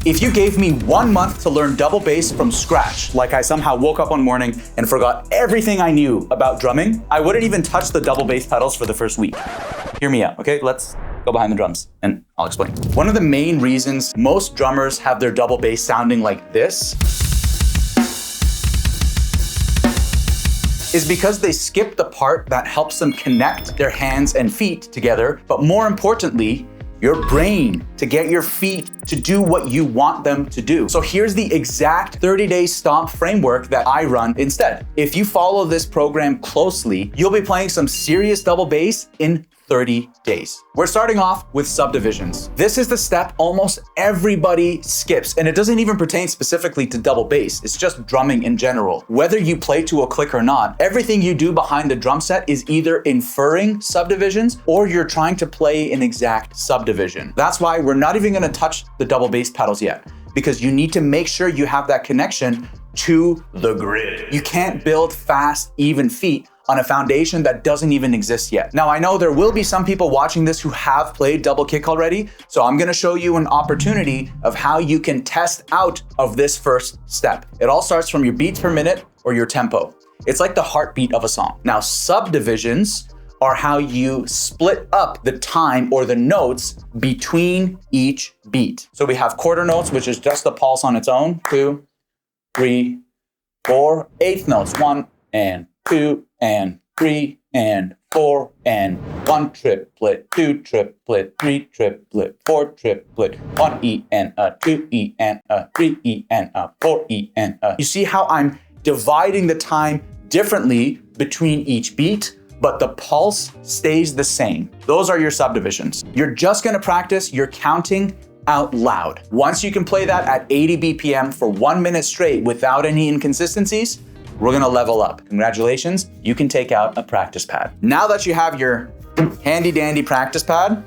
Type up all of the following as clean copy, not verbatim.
If you gave me 1 month to learn double bass from scratch, like I somehow woke up one morning and forgot everything I knew about drumming, I wouldn't even touch the double bass pedals for the first week. Hear me out, okay? Let's go behind the drums and I'll explain. One of the main reasons most drummers have their double bass sounding like this is because they skip the part that helps them connect their hands and feet together, but more importantly, your brain, to get your feet to do what you want them to do. So here's the exact 30-day stomp framework that I run instead. If you follow this program closely, you'll be playing some serious double bass in 30 days. We're starting off with subdivisions. This is the step almost everybody skips, and it doesn't even pertain specifically to double bass. It's just drumming in general. Whether you play to a click or not, everything you do behind the drum set is either inferring subdivisions or you're trying to play an exact subdivision. That's why we're not even gonna touch the double bass pedals yet, because you need to make sure you have that connection to the grid. You can't build fast, even feet on a foundation that doesn't even exist yet. Now, I know there will be some people watching this who have played double kick already, so I'm gonna show you an opportunity of how you can test out of this first step. It all starts from your beats per minute or your tempo. It's like the heartbeat of a song. Now, subdivisions are how you split up the time or the notes between each beat. So we have quarter notes, which is just the pulse on its own, 2, 3, 4, eighth notes, 1 and 2 and 3 and 4 and 1 triplet, 2 triplet, 3 triplet, 4 triplet, 1 E and a 2 E and a 3 E and a 4 E and a. You see how I'm dividing the time differently between each beat, but the pulse stays the same. Those are your subdivisions. You're just gonna practice your counting out loud. Once you can play that at 80 BPM for 1 minute straight without any inconsistencies, we're gonna level up. Congratulations, you can take out a practice pad. Now that you have your handy dandy practice pad,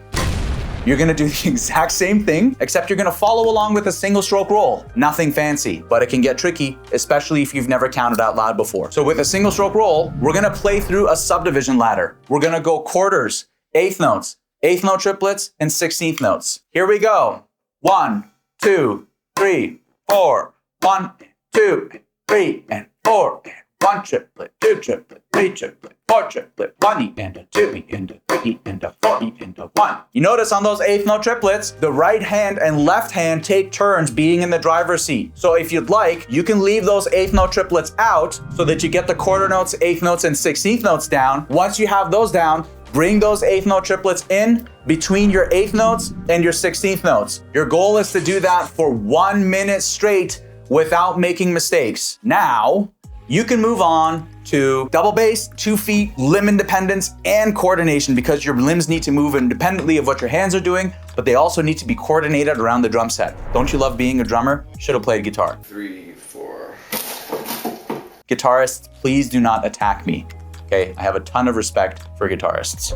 you're gonna do the exact same thing, except you're gonna follow along with a single stroke roll. Nothing fancy, but it can get tricky, especially if you've never counted out loud before. So with a single stroke roll, we're gonna play through a subdivision ladder. We're gonna go quarters, eighth notes, eighth note triplets, and 16th notes. Here we go. 1, 2, 3, 4, 1, 2, 3, and 4, and 1 triplet, 2 triplet, 3 triplet, 4 triplet, 1 E and a 2 E and a 3 E and a 4 E and a 1. You notice on those eighth note triplets, the right hand and left hand take turns being in the driver's seat. So if you'd like, you can leave those eighth note triplets out so that you get the quarter notes, eighth notes, and 16th notes down. Once you have those down, bring those eighth note triplets in between your eighth notes and your 16th notes. Your goal is to do that for 1 minute straight without making mistakes. Now, you can move on to double bass, 2 feet, limb independence, and coordination, because your limbs need to move independently of what your hands are doing, but they also need to be coordinated around the drum set. Don't you love being a drummer? Should have played guitar. 3, 4. Guitarists, please do not attack me, okay? I have a ton of respect for guitarists.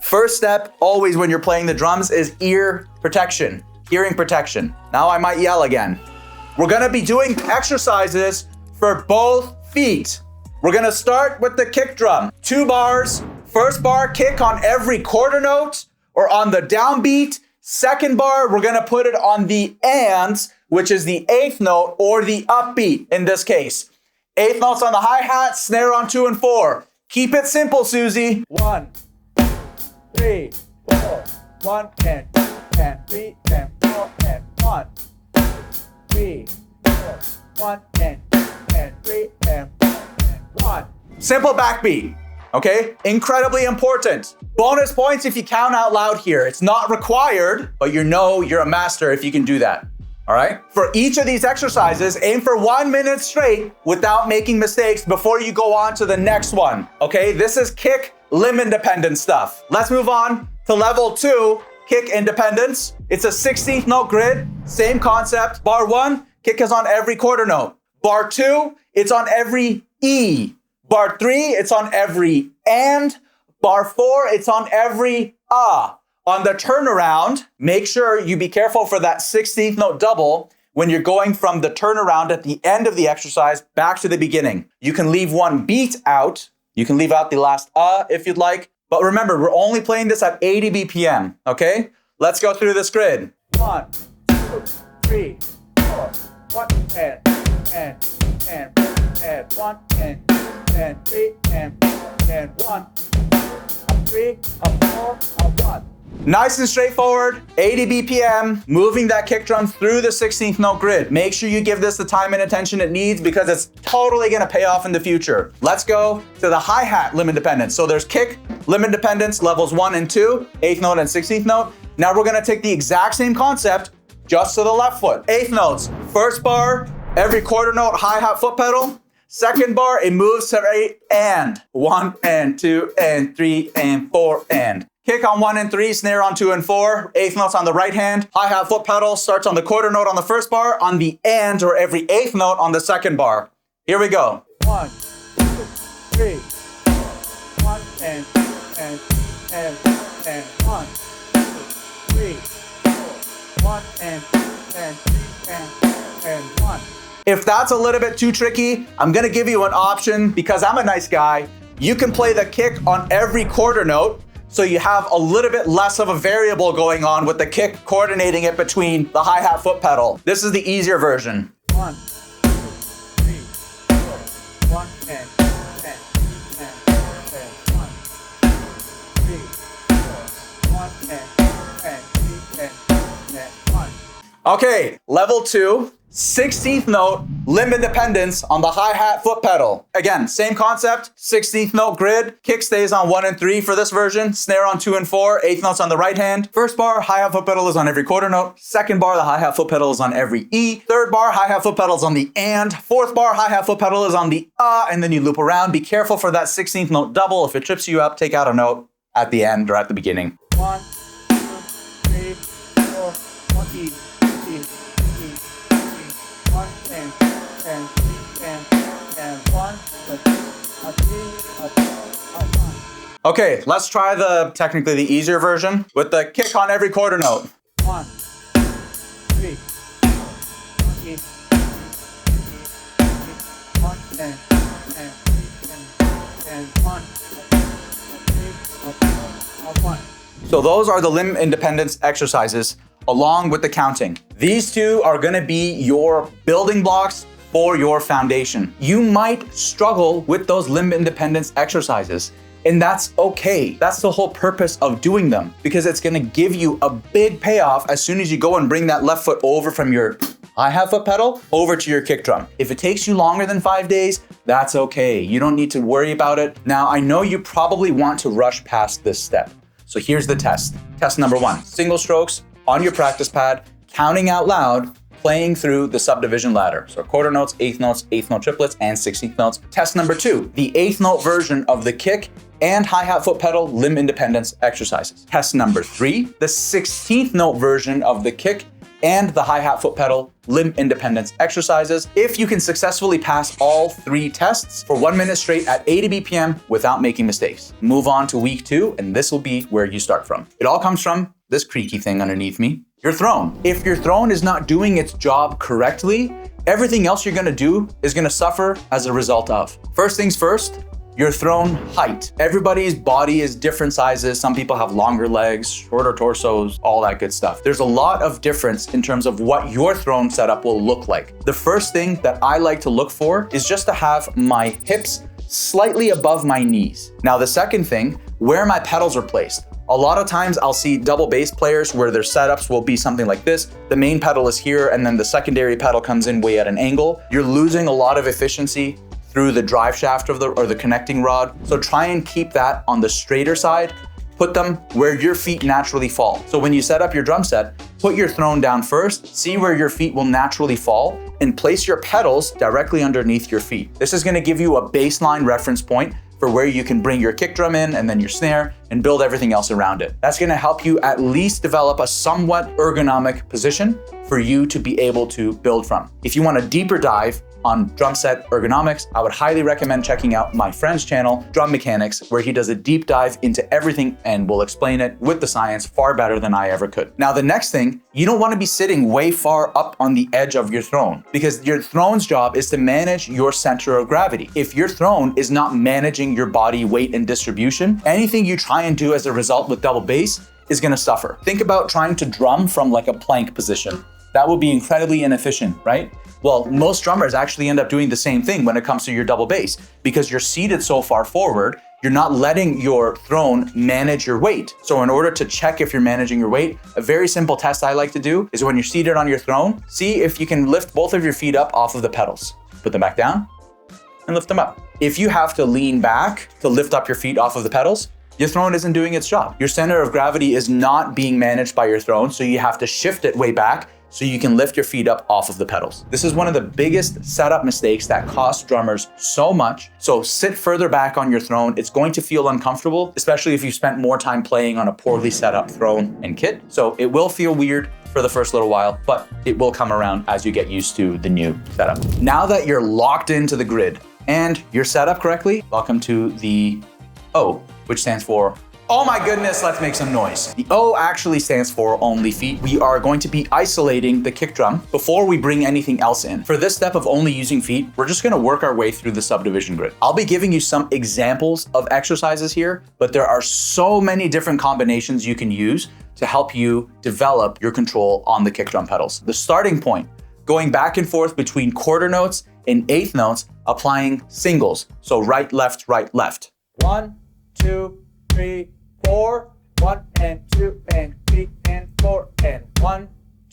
First step, always when you're playing the drums, is ear protection, hearing protection. Now I might yell again. We're gonna be doing exercises for both feet. We're gonna start with the kick drum. 2 bars, first bar kick on every quarter note or on the downbeat. Second bar, we're gonna put it on the ands, which is the eighth note or the upbeat in this case. Eighth notes on the hi-hat, snare on 2 and 4. Keep it simple, Susie. 1, 3, 4, 1 and 2 and 3 and 4 and 1, 3, 4, 1 and 2 and 3 and 4 and 1. Simple backbeat, okay? Incredibly important. Bonus points if you count out loud here. It's not required, but you know you're a master if you can do that, all right? For each of these exercises, aim for 1 minute straight without making mistakes before you go on to the next one, okay? This is kick limb independent stuff. Let's move on to level 2, kick independence. It's a 16th note grid, same concept. Bar 1, kick is on every quarter note. Bar 2, it's on every E. Bar 3, it's on every and. Bar 4, it's on every ah. On the turnaround, make sure you be careful for that 16th note double when you're going from the turnaround at the end of the exercise back to the beginning. You can leave one beat out. You can leave out the last if you'd like. But remember, we're only playing this at 80 BPM, okay? Let's go through this grid. 1, 2, 3, 4. 1 and 1 and 3 and 1. A 3, a 4, a 1. Nice and straightforward, 80 BPM, moving that kick drum through the 16th note grid. Make sure you give this the time and attention it needs because it's totally gonna pay off in the future. Let's go to the hi-hat limb independence. So there's kick, limb independence, levels 1 and 2, 8th note and 16th note. Now we're gonna take the exact same concept just to the left foot. 8th notes, first bar, every quarter note hi-hat foot pedal. Second bar, it moves to 8 and 1 and 2 and 3 and 4 and. Kick on 1 and 3, snare on 2 and 4, 8th notes on the right hand. Hi-hat foot pedal starts on the quarter note on the first bar, on the and or every 8th note on the second bar. Here we go. 1, 2, 3, 4, 1 and 1, 2, 3, 4, 1 and 1. If that's a little bit too tricky, I'm gonna give you an option because I'm a nice guy. You can play the kick on every quarter note, so you have a little bit less of a variable going on with the kick coordinating it between the hi-hat foot pedal. This is the easier version. 1, 2, 3, 4, 1 and 1, 2, 3, 4, 1 and 1. Okay, level 2. 16th note, limb independence on the hi-hat foot pedal. Again, same concept, 16th note grid. Kick stays on 1 and 3 for this version. Snare on 2 and 4, 8th notes on the right hand. First bar, hi-hat foot pedal is on every quarter note. Second bar, the hi-hat foot pedal is on every E. Third bar, hi-hat foot pedal is on the and. Fourth bar, hi-hat foot pedal is on the and then you loop around. Be careful for that 16th note double. If it trips you up, take out a note at the end or at the beginning. 1, 2, 3, 4, 1 E. Okay, let's try technically the easier version with the kick on every quarter note. 1, 3, 1. So those are the limb independence exercises along with the counting. These two are gonna be your building blocks for your foundation. You might struggle with those limb independence exercises, and that's okay. That's the whole purpose of doing them, because it's gonna give you a big payoff as soon as you go and bring that left foot over from your hi-hat foot pedal over to your kick drum. If it takes you longer than 5 days, that's okay. You don't need to worry about it. Now, I know you probably want to rush past this step. So here's the test. Test number 1, single strokes on your practice pad, counting out loud, playing through the subdivision ladder. So quarter notes, 8th note triplets, and 16th notes. Test number 2, the 8th note version of the kick and hi-hat foot pedal limb independence exercises. Test number 3, the 16th note version of the kick and the hi-hat foot pedal limb independence exercises. If you can successfully pass all 3 tests for 1 minute straight at 80 BPM without making mistakes. Move on to week 2, and this will be where you start from. It all comes from this creaky thing underneath me, your throne. If your throne is not doing its job correctly, everything else you're gonna do is gonna suffer as a result of. First things first, your throne height. Everybody's body is different sizes. Some people have longer legs, shorter torsos, all that good stuff. There's a lot of difference in terms of what your throne setup will look like. The first thing that I like to look for is just to have my hips slightly above my knees. Now, the second thing, where my pedals are placed. A lot of times I'll see double bass players where their setups will be something like this. The main pedal is here and then the secondary pedal comes in way at an angle. You're losing a lot of efficiency through the drive shaft of the connecting rod. So try and keep that on the straighter side. Put them where your feet naturally fall. So when you set up your drum set, put your throne down first, see where your feet will naturally fall, and place your pedals directly underneath your feet. This is gonna give you a baseline reference point for where you can bring your kick drum in and then your snare and build everything else around it. That's gonna help you at least develop a somewhat ergonomic position for you to be able to build from. If you want a deeper dive on drum set ergonomics, I would highly recommend checking out my friend's channel, Drum Mechanics, where he does a deep dive into everything and will explain it with the science far better than I ever could. Now, the next thing, you don't want to be sitting way far up on the edge of your throne, because your throne's job is to manage your center of gravity. If your throne is not managing your body weight and distribution, anything you try and do as a result with double bass is going to suffer. Think about trying to drum from like a plank position. That would be incredibly inefficient, right? Well, most drummers actually end up doing the same thing when it comes to your double bass. Because you're seated so far forward, you're not letting your throne manage your weight. So in order to check if you're managing your weight, a very simple test I like to do is when you're seated on your throne, see if you can lift both of your feet up off of the pedals. Put them back down and lift them up. If you have to lean back to lift up your feet off of the pedals, your throne isn't doing its job. Your center of gravity is not being managed by your throne, so you have to shift it way back so you can lift your feet up off of the pedals. This is one of the biggest setup mistakes that cost drummers so much. So sit further back on your throne. It's going to feel uncomfortable, especially if you spent more time playing on a poorly set up throne and kit. So it will feel weird for the first little while, but it will come around as you get used to the new setup. Now that you're locked into the grid and you're set up correctly, welcome to the O, which stands for, oh my goodness, let's make some noise. The O actually stands for only feet. We are going to be isolating the kick drum before we bring anything else in. For this step of only using feet, we're just gonna work our way through the subdivision grid. I'll be giving you some examples of exercises here, but there are so many different combinations you can use to help you develop your control on the kick drum pedals. The starting point, going back and forth between quarter notes and eighth notes, applying singles. So right, left, right, left. 1, 2, 3, 4, 1 and 2 and 3 and 4 and 1,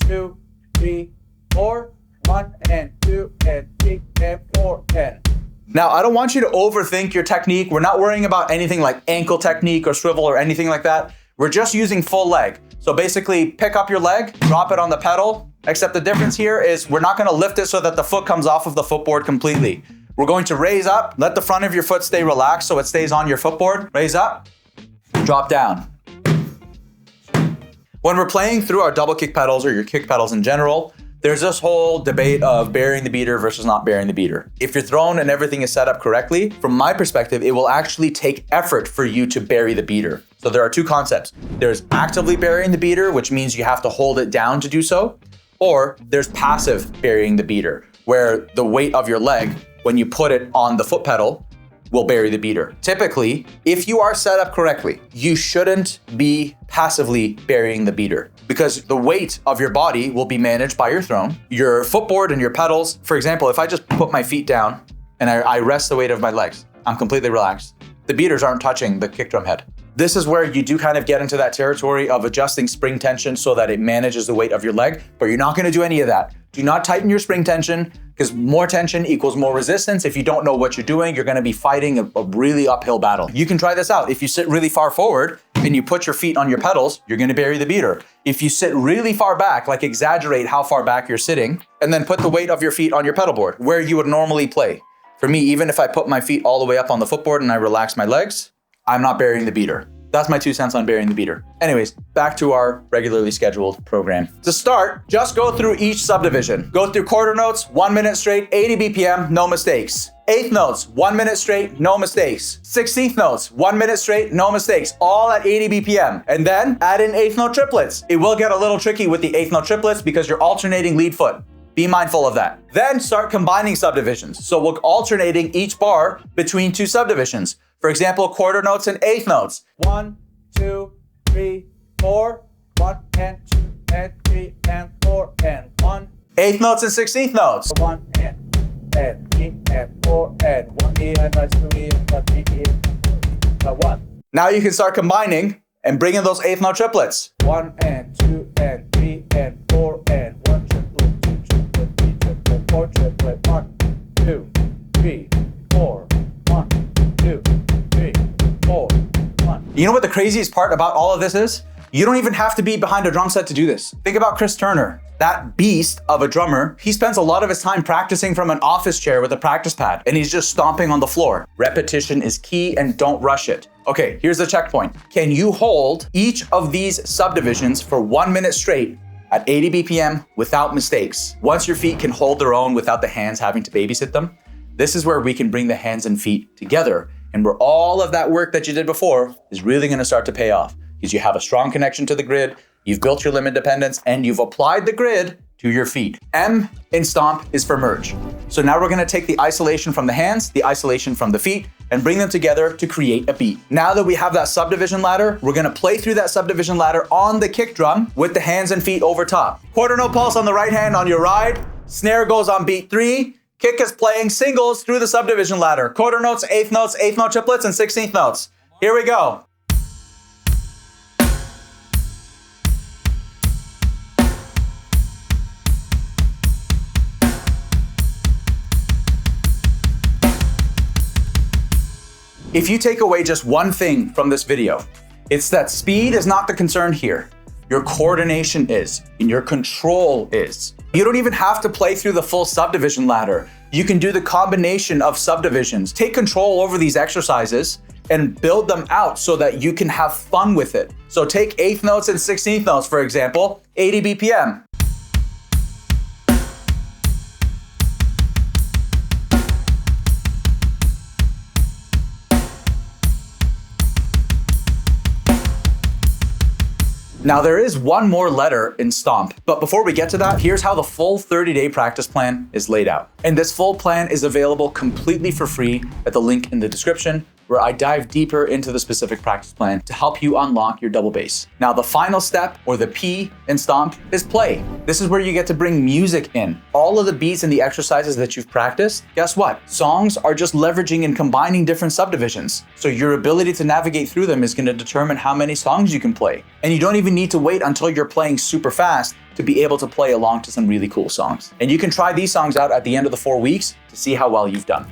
2, 3, 4, 1 and 2 and 3 and 4 and. Now, I don't want you to overthink your technique. We're not worrying about anything like ankle technique or swivel or anything like that. We're just using full leg. So basically pick up your leg, drop it on the pedal, except the difference here is we're not gonna lift it so that the foot comes off of the footboard completely. We're going to raise up, let the front of your foot stay relaxed so it stays on your footboard. Raise up, drop down. When we're playing through our double kick pedals or your kick pedals in general, there's this whole debate of burying the beater versus not burying the beater. If your throne and everything is set up correctly, from my perspective, it will actually take effort for you to bury the beater. So there are two concepts. There's actively burying the beater, which means you have to hold it down to do so, or there's passive burying the beater, where the weight of your leg, when you put it on the foot pedal, will bury the beater. Typically, if you are set up correctly, you shouldn't be passively burying the beater because the weight of your body will be managed by your throne, your footboard and your pedals. For example, if I just put my feet down and I rest the weight of my legs, I'm completely relaxed. The beaters aren't touching the kick drum head. This is where you do kind of get into that territory of adjusting spring tension so that it manages the weight of your leg, but you're not gonna do any of that. Do not tighten your spring tension because more tension equals more resistance. If you don't know what you're doing, you're gonna be fighting a really uphill battle. You can try this out. If you sit really far forward and you put your feet on your pedals, you're gonna bury the beater. If you sit really far back, like exaggerate how far back you're sitting, and then put the weight of your feet on your pedal board, where you would normally play. For me, even if I put my feet all the way up on the footboard and I relax my legs, I'm not burying the beater. That's my 2 cents on burying the beater. Anyways, back to our regularly scheduled program. To start, just go through each subdivision. Go through quarter notes, 1 minute straight, 80 BPM, no mistakes. Eighth notes, 1 minute straight, no mistakes. 16th notes, 1 minute straight, no mistakes, all at 80 BPM. And then add in eighth note triplets. It will get a little tricky with the eighth note triplets because you're alternating lead foot. Be mindful of that. Then start combining subdivisions. So we're alternating each bar between 2 subdivisions. For example, quarter notes and eighth notes. 1, 2, 3, 4, 1 and 2 and 3 and 4 and 1. Eighth notes and 16th notes. 1 and 3 and 4 and 1 and 2 and 3 and 1. Now you can start combining and bring in those eighth note triplets. 1 and 2 and 3 and 4 and 1 triplet, 2 triplet, 3 triplet, 4 triplet, 1, 2, 3, 4, 1, 2, 3, 4, 1. You know what the craziest part about all of this is? You don't even have to be behind a drum set to do this. Think about Chris Turner. That beast of a drummer, he spends a lot of his time practicing from an office chair with a practice pad, and he's just stomping on the floor. Repetition is key and don't rush it. Okay, here's the checkpoint. Can you hold each of these subdivisions for 1 minute straight at 80 BPM without mistakes? Once your feet can hold their own without the hands having to babysit them, this is where we can bring the hands and feet together, and where all of that work that you did before is really gonna start to pay off because you have a strong connection to the grid, you've built your limb independence, and you've applied the grid to your feet. M in stomp is for merge. So now we're gonna take the isolation from the hands, the isolation from the feet, and bring them together to create a beat. Now that we have that subdivision ladder, we're gonna play through that subdivision ladder on the kick drum with the hands and feet over top. Quarter note pulse on the right hand on your ride, snare goes on beat 3, kick is playing singles through the subdivision ladder. Quarter notes, eighth note triplets, and 16th notes. Here we go. If you take away just one thing from this video, it's that speed is not the concern here. Your coordination is, and your control is. You don't even have to play through the full subdivision ladder. You can do the combination of subdivisions. Take control over these exercises and build them out so that you can have fun with it. So take 8th notes and 16th notes, for example, 80 BPM. Now there is one more letter in Stomp, but before we get to that, here's how the full 30-day practice plan is laid out. And this full plan is available completely for free at the link in the description, where I dive deeper into the specific practice plan to help you unlock your double bass. Now the final step, or the P in Stomp, is play. This is where you get to bring music in. All of the beats and the exercises that you've practiced, guess what? Songs are just leveraging and combining different subdivisions. So your ability to navigate through them is going to determine how many songs you can play. And you don't even need to wait until you're playing super fast to be able to play along to some really cool songs. And you can try these songs out at the end of the 4 weeks to see how well you've done.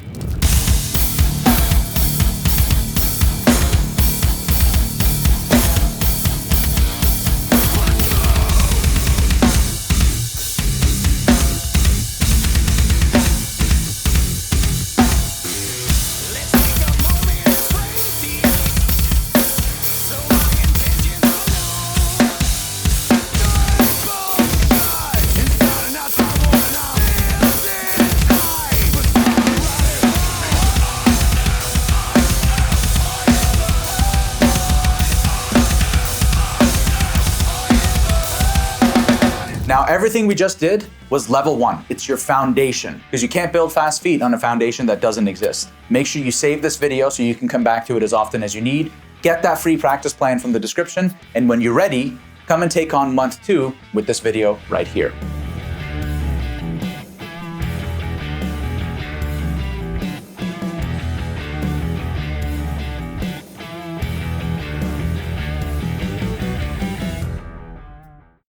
Now, everything we just did was level 1. It's your foundation, because you can't build fast feet on a foundation that doesn't exist. Make sure you save this video so you can come back to it as often as you need. Get that free practice plan from the description, and when you're ready, come and take on month 2 with this video right here.